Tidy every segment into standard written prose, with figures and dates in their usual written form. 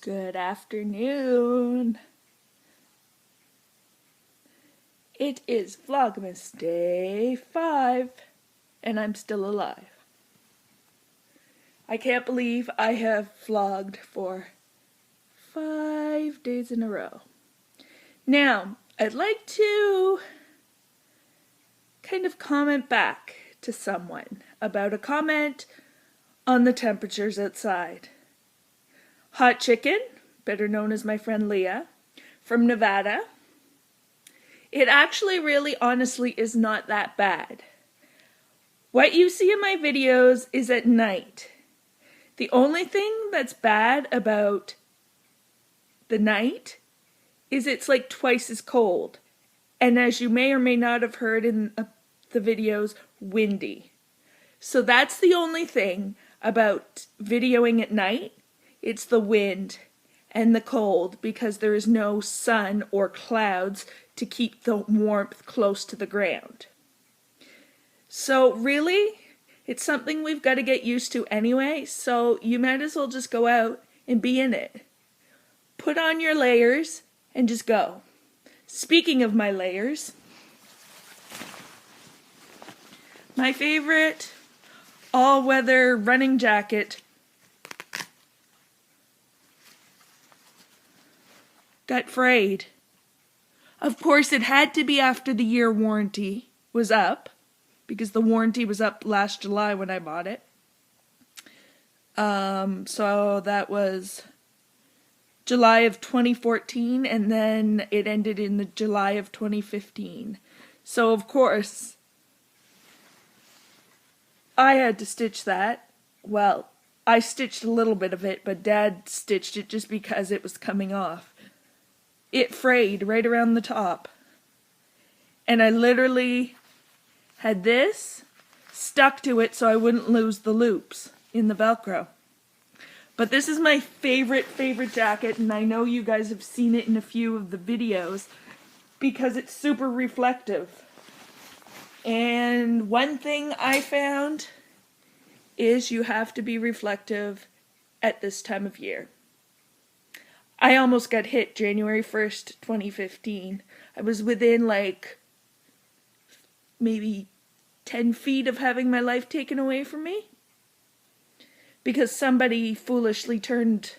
Good afternoon. It is Vlogmas day 5, and I'm still alive. I can't believe I have vlogged for 5 days in a row. Now, I'd like to kind of comment back to someone about a comment on the temperatures outside. Hot Chicken, better known as my friend Leah, from Nevada. It actually really honestly is not that bad. What you see in my videos is at night. The only thing that's bad about the night is it's like twice as cold. And as you may or may not have heard in the videos, windy. So that's the only thing about videoing at night. It's the wind and the cold because there is no sun or clouds to keep the warmth close to the ground. So really, it's something we've got to get used to anyway, so you might as well just go out and be in it. Put on your layers and just go. Speaking of my layers, my favorite all-weather running jacket got frayed. Of course, it had to be after the year warranty was up, because the warranty was up last July when I bought it. So that was July of 2014, and then it ended in the July of 2015. So of course, I had to stitch that. Well, I stitched a little bit of it, but Dad stitched it just because it was coming off. It frayed right around the top. And I literally had this stuck to it so I wouldn't lose the loops in the Velcro. But this is my favorite jacket, and I know you guys have seen it in a few of the videos because it's super reflective. And one thing I found is you have to be reflective at this time of year. I almost got hit January 1st, 2015. I was within like maybe 10 feet of having my life taken away from me because somebody foolishly turned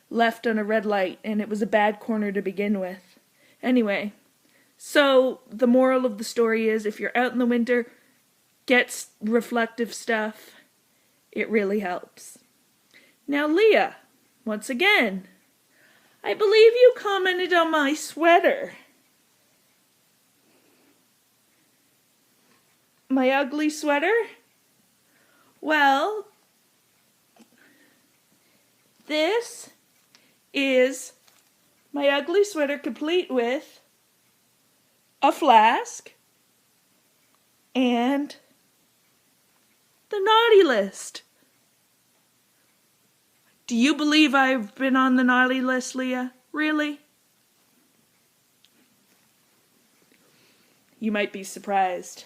left on a red light and it was a bad corner to begin with. Anyway, so the moral of the story is if you're out in the winter, get reflective stuff. It really helps. Now Leah, once again, I believe you commented on my sweater. My ugly sweater? Well, this is my ugly sweater complete with a flask and the naughty list. Do you believe I've been on the naughty list, Leah? Really? You might be surprised.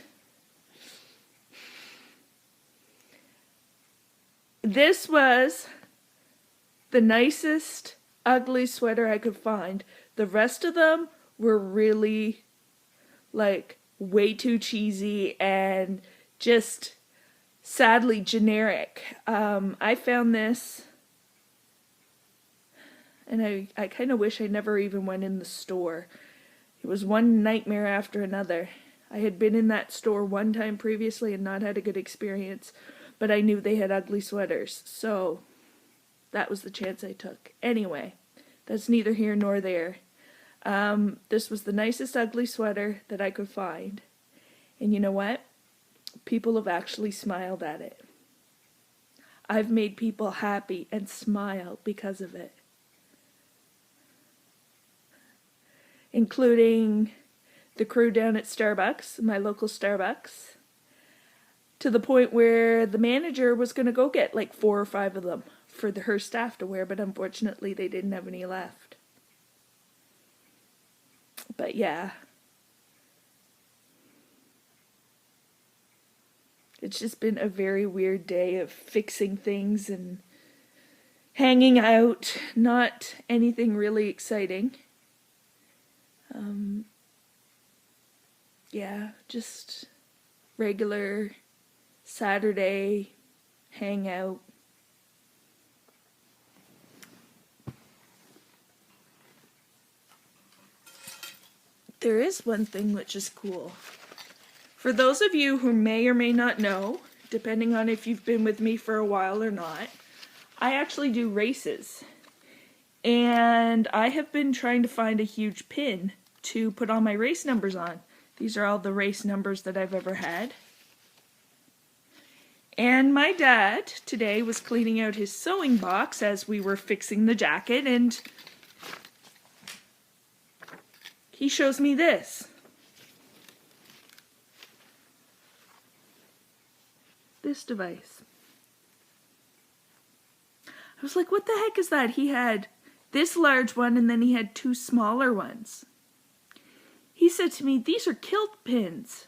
This was the nicest ugly sweater I could find. The rest of them were really, like, way too cheesy and just sadly generic. I found this, and I kind of wish I never even went in the store. It was one nightmare after another. I had been in that store one time previously and not had a good experience, but I knew they had ugly sweaters, so that was the chance I took. Anyway, that's neither here nor there. This was the nicest ugly sweater that I could find. And you know what? People have actually smiled at it. I've made people happy and smile because of it. Including the crew down at Starbucks, my local Starbucks, to the point where the manager was going to go get like 4 or 5 of them for her staff to wear, but unfortunately they didn't have any left. But yeah, it's just been a very weird day of fixing things and hanging out, not anything really exciting. Yeah, just regular Saturday hangout. There is one thing which is cool. For those of you who may or may not know, depending on if you've been with me for a while or not, I actually do races. And I have been trying to find a huge pin to put all my race numbers on. These are all the race numbers that I've ever had. And my dad today was cleaning out his sewing box as we were fixing the jacket, and he shows me this. This device. I was like, what the heck is that? He had this large one and then he had two smaller ones. He said to me, these are kilt pins.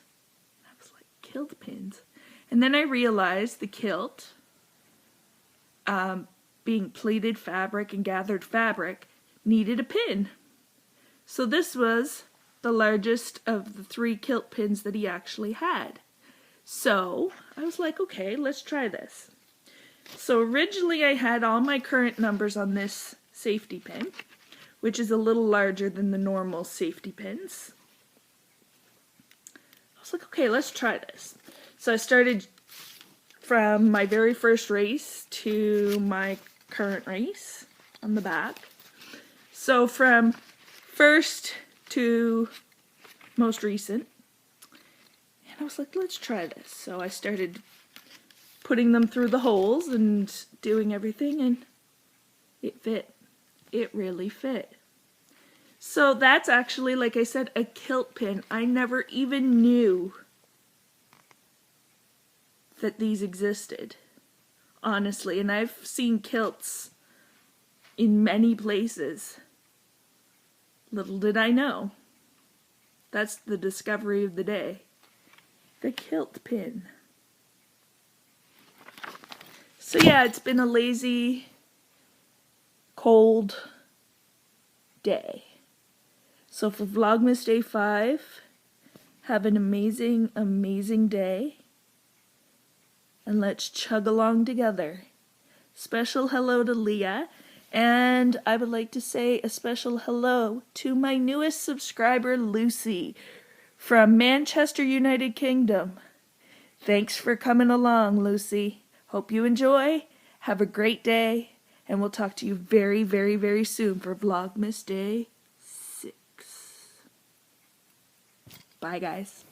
I was like, kilt pins? And then I realized the kilt, being pleated fabric and gathered fabric, needed a pin. So this was the largest of the 3 kilt pins that he actually had. So I was like, okay, let's try this. So originally I had all my current numbers on this safety pin, which is a little larger than the normal safety pins. I was like, okay, let's try this. So I started from my very first race to my current race on the back. So from first to most recent. And I was like, let's try this. So I started putting them through the holes and doing everything, and it fit. It really fit. So that's actually, like I said, a kilt pin. I never even knew that these existed, honestly. And I've seen kilts in many places. Little did I know. That's the discovery of the day. The kilt pin. So yeah, it's been a lazy, cold day. So for Vlogmas Day 5, have an amazing, amazing day. And let's chug along together. Special hello to Leah. And I would like to say a special hello to my newest subscriber, Lucy, from Manchester, United Kingdom. Thanks for coming along, Lucy. Hope you enjoy. Have a great day. And we'll talk to you very, very, very soon for Vlogmas Day 6. Bye, guys.